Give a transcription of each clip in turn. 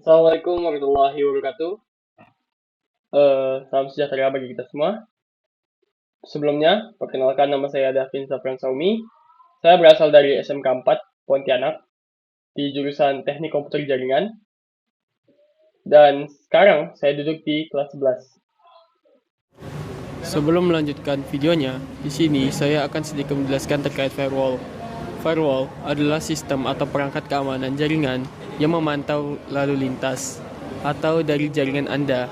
Assalamualaikum warahmatullahi wabarakatuh. Salam sejahtera bagi kita semua. Sebelumnya, perkenalkan nama saya Davin Safran Saumi. Saya berasal dari SMK 4 Pontianak di jurusan Teknik Komputer Jaringan. Dan sekarang saya duduk di kelas 11. Sebelum melanjutkan videonya, di sini saya akan sedikit menjelaskan terkait firewall. Firewall adalah sistem atau perangkat keamanan jaringan yang memantau lalu lintas atau dari jaringan Anda.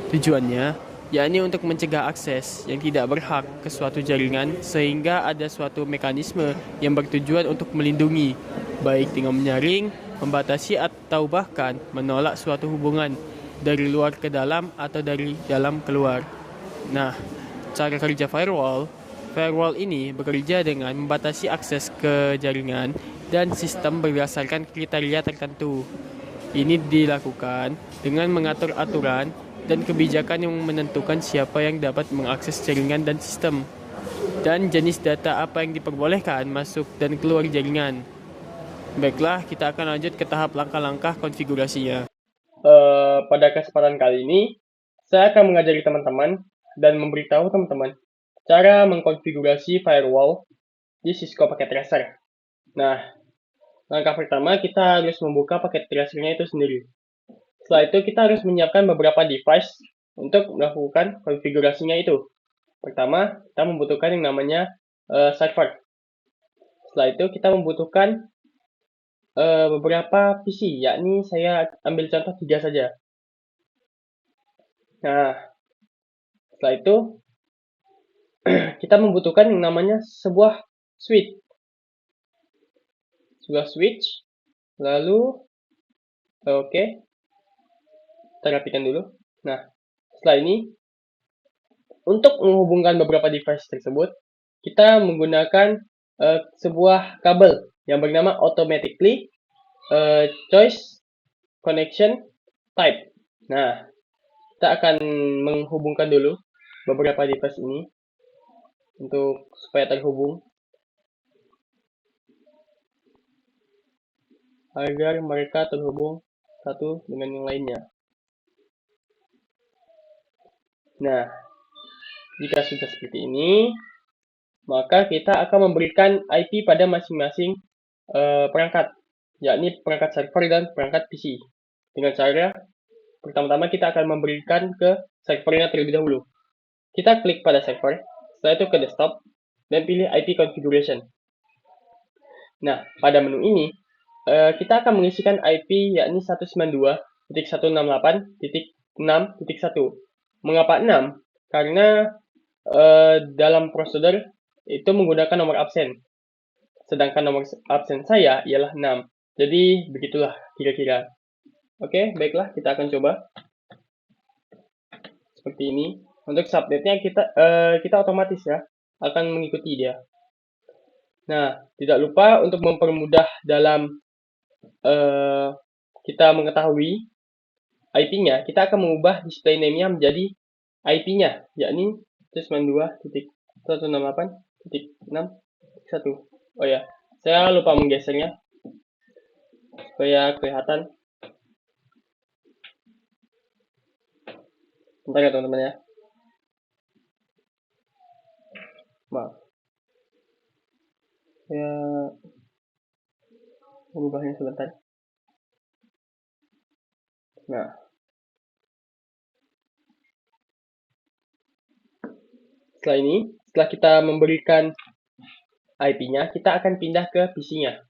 Tujuannya yakni untuk mencegah akses yang tidak berhak ke suatu jaringan sehingga ada suatu mekanisme yang bertujuan untuk melindungi, baik dengan menyaring, membatasi atau bahkan menolak suatu hubungan dari luar ke dalam atau dari dalam keluar. Nah, cara kerja firewall ini bekerja dengan membatasi akses ke jaringan dan sistem berdasarkan kriteria tertentu. Ini dilakukan dengan mengatur aturan dan kebijakan yang menentukan siapa yang dapat mengakses jaringan dan sistem, dan jenis data apa yang diperbolehkan masuk dan keluar jaringan. Baiklah, kita akan lanjut ke tahap langkah-langkah konfigurasinya. Pada kesempatan kali ini, saya akan mengajari teman-teman dan memberitahu teman-teman cara mengkonfigurasi firewall di Cisco Packet Tracer. Nah, langkah pertama kita harus membuka paket tracernya itu sendiri. Setelah itu kita harus menyiapkan beberapa device untuk melakukan konfigurasinya itu. Pertama, kita membutuhkan yang namanya server. Setelah itu kita membutuhkan beberapa PC, yakni saya ambil contoh 3 saja. Nah, setelah itu kita membutuhkan yang namanya sebuah switch. Lalu oke, kita rapikan dulu. Nah, setelah ini untuk menghubungkan beberapa device tersebut, kita menggunakan sebuah kabel yang bernama automatically choice connection type. Nah, kita akan menghubungkan dulu beberapa device ini untuk supaya terhubung agar mereka terhubung satu dengan yang lainnya. Nah, jika sudah seperti ini, maka kita akan memberikan IP pada masing-masing perangkat, yakni perangkat server dan perangkat PC. Dengan cara pertama-tama kita akan memberikan ke servernya terlebih dahulu. Kita klik pada server, setelah itu ke desktop, dan pilih IP configuration. Nah, pada menu ini, kita akan mengisikan IP yakni 192.168.6.1. Mengapa 6? Karena dalam prosedur itu menggunakan nomor absen. Sedangkan nomor absen saya ialah 6. Jadi, begitulah kira-kira. Oke, baiklah, kita akan coba. Seperti ini. Untuk subnetnya kita otomatis ya akan mengikuti dia. Nah, tidak lupa untuk mempermudah dalam kita mengetahui IP-nya, kita akan mengubah display name-nya menjadi IP-nya, yakni 192.168.6.1. Oh ya, saya lupa menggesernya supaya kelihatan. Bentar ya teman-teman ya. Maaf. Saya mengubahnya sebentar. Nah, setelah kita memberikan IP-nya, kita akan pindah ke PC-nya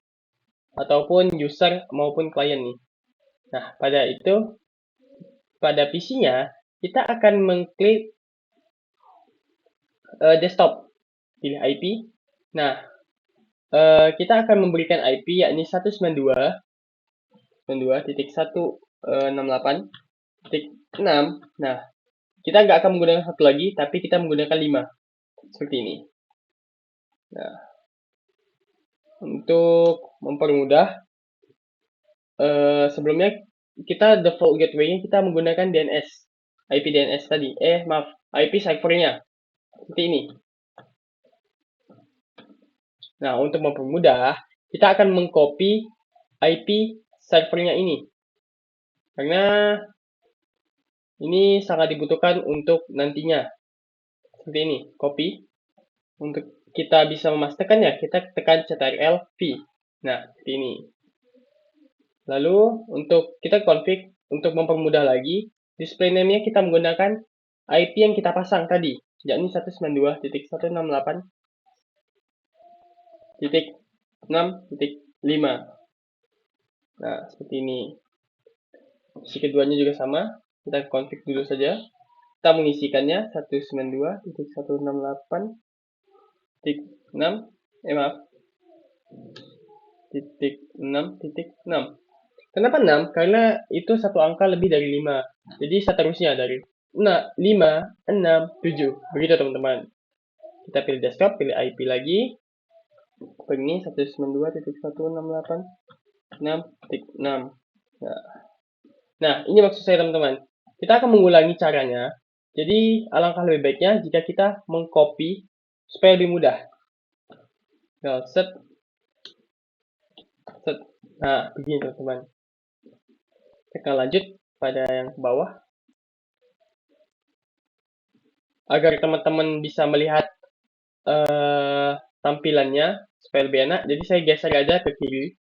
ataupun user maupun klien nih. Nah, pada PC-nya kita akan mengklik desktop, pilih IP. Nah, kita akan memberikan IP yakni 192.168.6. Nah, kita nggak akan menggunakan satu lagi, tapi kita menggunakan 5. Seperti ini. Nah, untuk mempermudah, sebelumnya kita default gateway-nya kita menggunakan DNS. IP DNS tadi. IP servernya. Seperti ini. Nah, untuk mempermudah, kita akan mengcopy IP servernya ini. karena ini sangat dibutuhkan untuk nantinya. Seperti ini, copy. Untuk kita bisa memastikannya, kita tekan Ctrl V. Nah, seperti ini. Lalu, untuk kita config, untuk mempermudah lagi, display name-nya kita menggunakan IP yang kita pasang tadi, yakni 192.168.6.5. Nah, seperti ini. Si keduanya juga sama. Kita config dulu saja. Kita mengisikannya 192.168.6, maaf, titik 6.6. Kenapa 6? Karena itu satu angka lebih dari 5. Jadi seterusnya dari 5, 6, 7. Begitu teman-teman. Kita pilih desktop, pilih IP lagi. Ini 192.168.6.6. Nah, ini maksud saya teman-teman. Kita akan mengulangi caranya. Jadi, alangkah lebih baiknya jika kita mengcopy supaya lebih mudah. Nah, set. Nah, begini teman-teman. Kita lanjut pada yang ke bawah. Agar teman-teman bisa melihat tampilannya supaya lebih enak. Jadi saya geser aja ke kiri.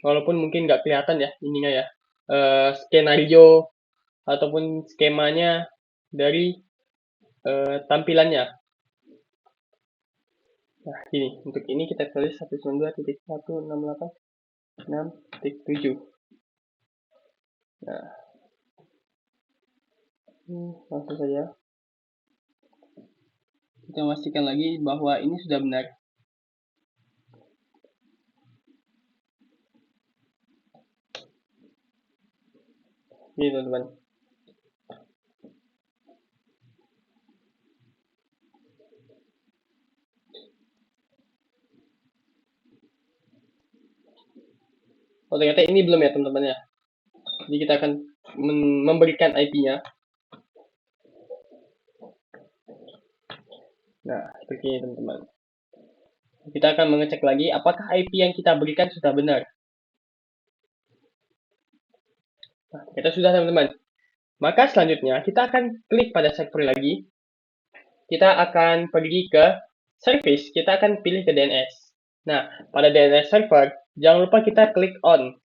Walaupun mungkin nggak kelihatan ya ininya ya. Skenario ataupun skemanya dari tampilannya. Nah, gini. Untuk ini kita tulis 192.168.6.7. Nah, langsung saja. Kita memastikan lagi bahwa ini sudah benar. Ini teman-teman. Oh, ternyata ini belum ya teman-teman ya. Jadi kita akan memberikan IP-nya. Nah, seperti ini teman-teman. Kita akan mengecek lagi apakah IP yang kita berikan sudah benar. Nah, kita sudah teman-teman. Maka selanjutnya kita akan klik pada server lagi. Kita akan pergi ke service, kita akan pilih ke DNS. Nah, pada DNS server, jangan lupa kita klik on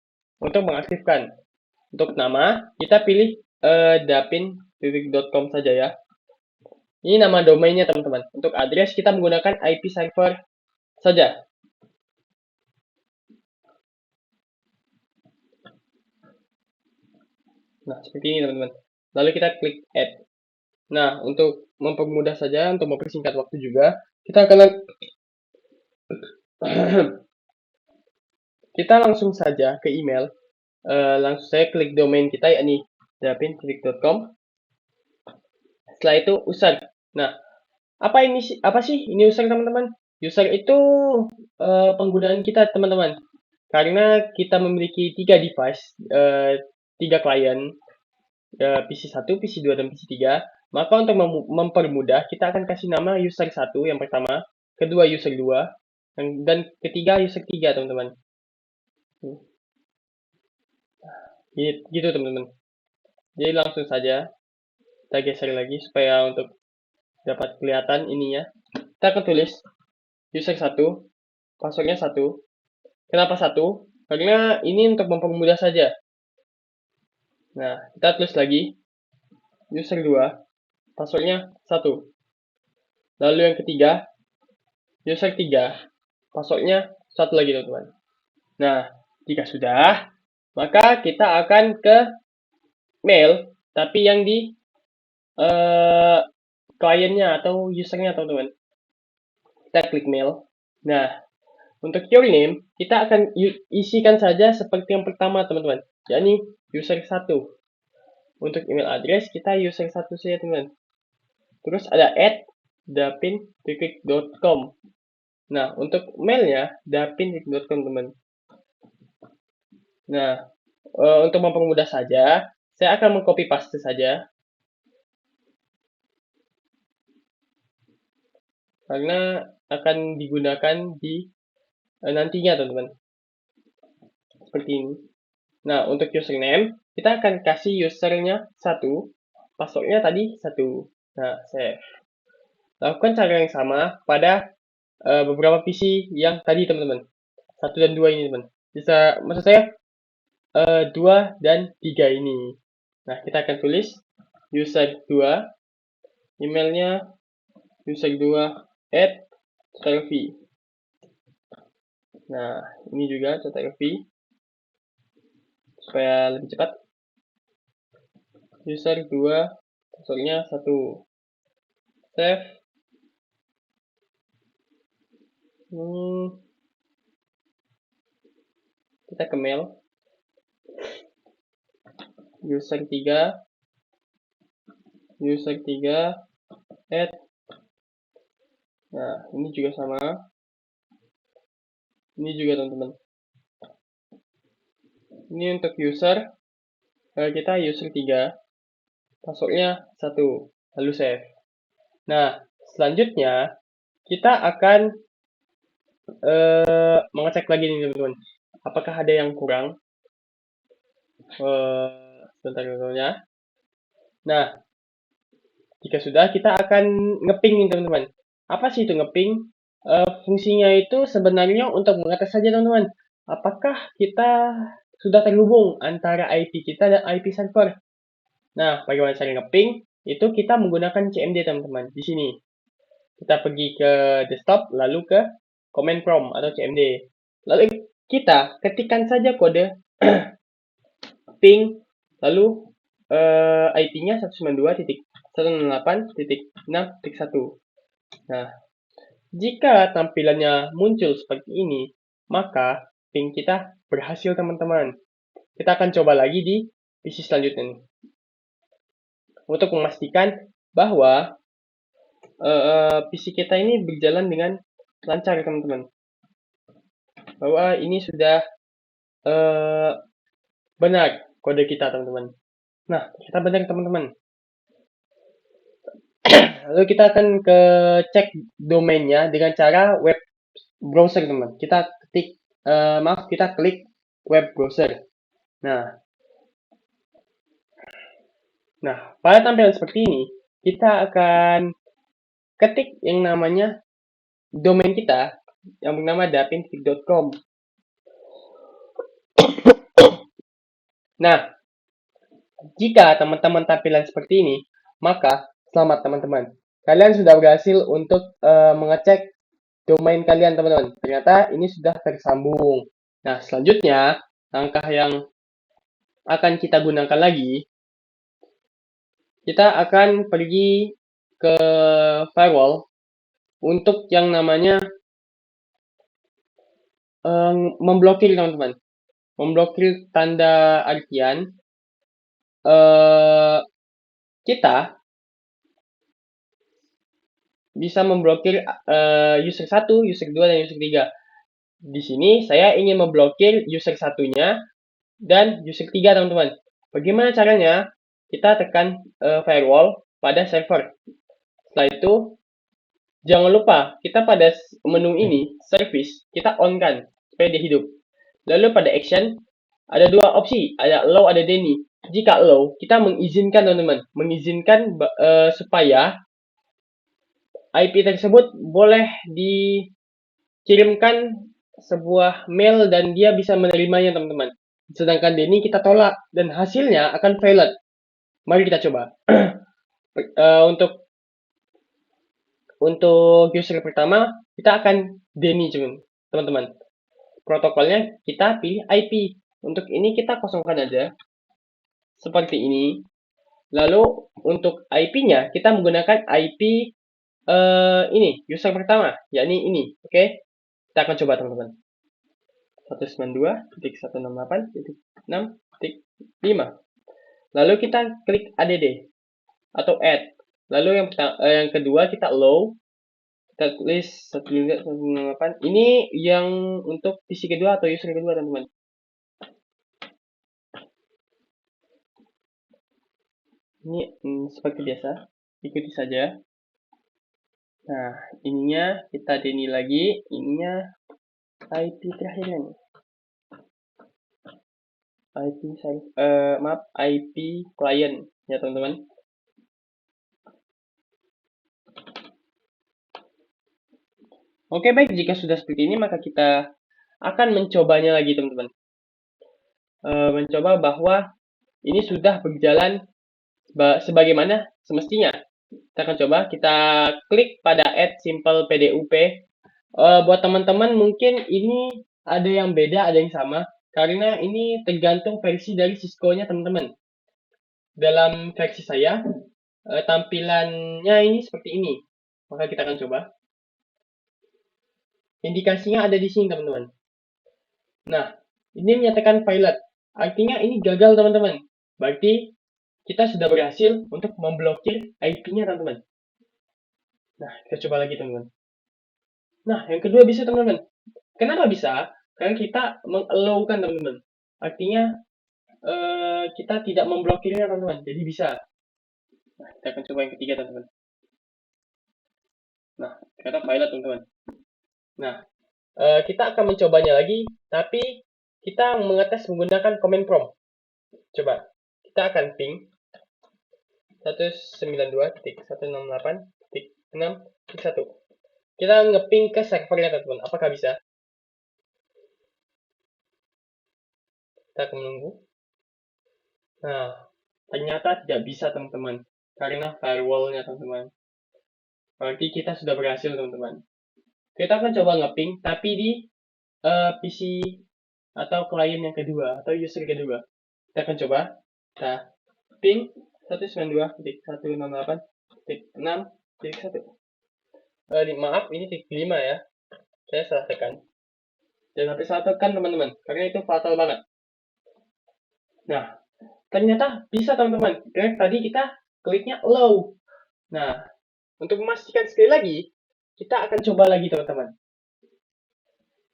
untuk mengaktifkan. Untuk nama, kita pilih dapin.com saja ya. Ini nama domainnya teman-teman. Untuk address, kita menggunakan IP server saja. Nah, seperti ini teman-teman. Lalu kita klik add. Nah, untuk mempermudah saja, untuk mempersingkat waktu juga, kita akan kita langsung saja ke email. Langsung saya klik domain kita yakni dapin.com. Setelah itu user. Nah, apa sih ini user teman-teman? User itu penggunaan kita teman-teman. Karena kita memiliki 3 device, 3 klien, PC 1, PC 2, dan PC 3. Maka untuk mempermudah, kita akan kasih nama user 1 yang pertama, kedua user 2, dan ketiga user 3 teman-teman. Gitu teman-teman. Jadi langsung saja kita geser lagi supaya untuk dapat kelihatan ininya. Kita akan tulis user 1, passwordnya 1. Kenapa 1? Karena ini untuk mempermudah saja. Nah, kita tulis lagi user 2, passwordnya 1. Lalu yang ketiga, user 3, passwordnya 1 lagi teman-teman. Nah, jika sudah, maka kita akan ke mail, tapi yang di kliennya atau usernya teman-teman. Kita klik mail. Nah, untuk your name, kita akan isikan saja seperti yang pertama teman-teman, yakni user 1. Untuk email address, kita user 1 saja teman-teman. Terus ada @dapin.com. Nah, untuk mailnya dapin.com teman. Nah, untuk mempermudah saja, saya akan mengcopy paste saja. Karena akan digunakan di nantinya teman-teman. seperti ini. Nah, untuk username, kita akan kasih usernya 1, passwordnya tadi 1. Nah, save. Lakukan cara yang sama pada beberapa PC yang tadi, teman-teman. 1 dan 2 ini, teman. Bisa, maksud saya, 2 dan 3 ini. Nah, kita akan tulis user 2, emailnya user2@rv. Nah, ini juga .rv supaya lebih cepat. User 2, passwordnya 1. Save. Kita ke mail. User 3 add. Nah, ini juga sama. Ini juga, teman-teman. Ini untuk user. Kita user 3. Passwordnya 1. Lalu save. Nah, selanjutnya kita akan mengecek lagi nih, teman-teman. Apakah ada yang kurang? Sebentar ya. Nah, jika sudah, kita akan ngeping nih, teman-teman. Apa sih itu ngeping? Fungsinya itu sebenarnya untuk mengetes saja, teman-teman. Apakah kita sudah terhubung antara IP kita dan IP server? Nah, bagaimana cara ngeping? Itu kita menggunakan CMD, teman-teman. Di sini. Kita pergi ke desktop, lalu ke command prompt atau CMD. Lalu kita ketikkan saja kode ping, lalu IP-nya 192.168.6.1. Nah, jika tampilannya muncul seperti ini, maka ping kita berhasil, teman-teman. Kita akan coba lagi di PC selanjutnya nih. Untuk memastikan bahwa PC kita ini berjalan dengan lancar, teman-teman. Bahwa ini sudah benar kode kita, teman-teman. Nah, kita benar, teman-teman. Lalu kita akan ke cek domainnya dengan cara web browser, teman. Kita klik web browser. Nah, pada tampilan seperti ini, kita akan ketik yang namanya domain kita yang bernama dapin.com. Nah, jika teman-teman tampilan seperti ini, maka selamat, teman-teman. Kalian sudah berhasil untuk mengecek domain kalian, teman-teman. Ternyata ini sudah tersambung. Nah, selanjutnya, langkah yang akan kita gunakan lagi, kita akan pergi ke firewall untuk yang namanya memblokir, teman-teman. Memblokir tanda artian kita bisa memblokir user 1, user 2, dan user 3. Di sini saya ingin memblokir user satunya dan user 3, teman-teman. Bagaimana caranya? Kita tekan firewall pada server. Setelah itu, jangan lupa kita pada menu ini, service, kita on kan supaya dia hidup. Lalu pada action, ada dua opsi, ada allow, ada deny. Jika allow, kita mengizinkan, teman-teman, mengizinkan supaya IP tersebut boleh dikirimkan sebuah mail dan dia bisa menerimanya, teman-teman. Sedangkan deny kita tolak dan hasilnya akan valid. Mari kita coba. Untuk user pertama, kita akan deny, teman-teman. Protokolnya kita pilih IP. Untuk ini kita kosongkan aja. Seperti ini. Lalu untuk IP-nya kita menggunakan IP ini, user pertama, yakni ini. Oke? Kita akan coba, teman-teman. 192.168.6.5. Lalu kita klik add atau add. Lalu yang kedua kita allow. Kita tulis 192.168. Ini yang untuk PC kedua atau user kedua, teman-teman. Ini seperti biasa, ikuti saja. Nah, ininya kita deny lagi, ininya IP terakhirnya nih. IP client ya teman-teman. Oke, baik, jika sudah seperti ini maka kita akan mencobanya lagi teman-teman. Mencoba bahwa ini sudah berjalan sebagaimana semestinya. Kita akan coba, kita klik pada add simple PDUP. Buat teman-teman mungkin ini ada yang beda, ada yang sama, karena ini tergantung versi dari Cisco-nya teman-teman. Dalam versi saya, tampilannya ini seperti ini. Maka kita akan coba. Indikasinya ada di sini teman-teman. Nah, ini menyatakan violet. Artinya ini gagal teman-teman. Berarti kita sudah berhasil untuk memblokir IP-nya teman-teman. Nah, kita coba lagi teman-teman. Nah, yang kedua bisa teman-teman. Kenapa bisa? Karena kita mengallow-kan teman-teman. Artinya kita tidak memblokirnya teman-teman. Jadi bisa. Nah, kita akan coba yang ketiga teman-teman. Nah, ternyata violet teman-teman. Nah, kita akan mencobanya lagi, tapi kita mengetes menggunakan command prompt. Coba, kita akan ping 192.168.6.1. Kita ngeping ke servernya teman-teman. Apakah bisa? Kita akan menunggu. Nah, ternyata tidak bisa teman-teman. Karena firewall-nya teman-teman. Berarti kita sudah berhasil teman-teman. Kita akan coba ngeping, tapi di PC atau klien yang kedua, atau user kedua. Kita akan coba. Kita ping 192.168.6.1. Maaf, ini titik 5 ya. Saya salah tekan. Jangan sampai salah tekan teman-teman, karena itu fatal banget. Nah, ternyata bisa teman-teman. Karena tadi kita kliknya low. Nah, untuk memastikan sekali lagi, kita akan coba lagi teman-teman.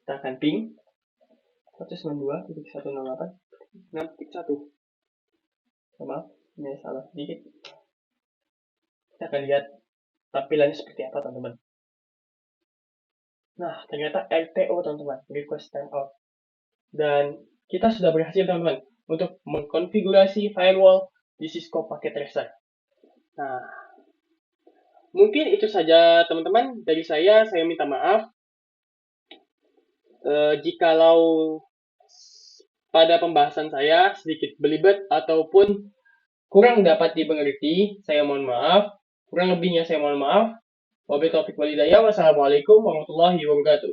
Kita akan ping 192.168.6.1. Maaf, ini salah sedikit. Kita akan lihat tampilannya seperti apa teman-teman. Nah, ternyata RTO teman-teman, request timeout. Dan kita sudah berhasil teman-teman untuk mengkonfigurasi firewall di Cisco Packet Tracer. Nah, mungkin itu saja teman-teman dari saya minta maaf jikalau pada pembahasan saya sedikit belibet ataupun kurang dapat dimengerti, saya mohon maaf. Kurang lebihnya saya mohon maaf. Wabillahi taufiq wal hidayah. Wassalamualaikum warahmatullahi wabarakatuh.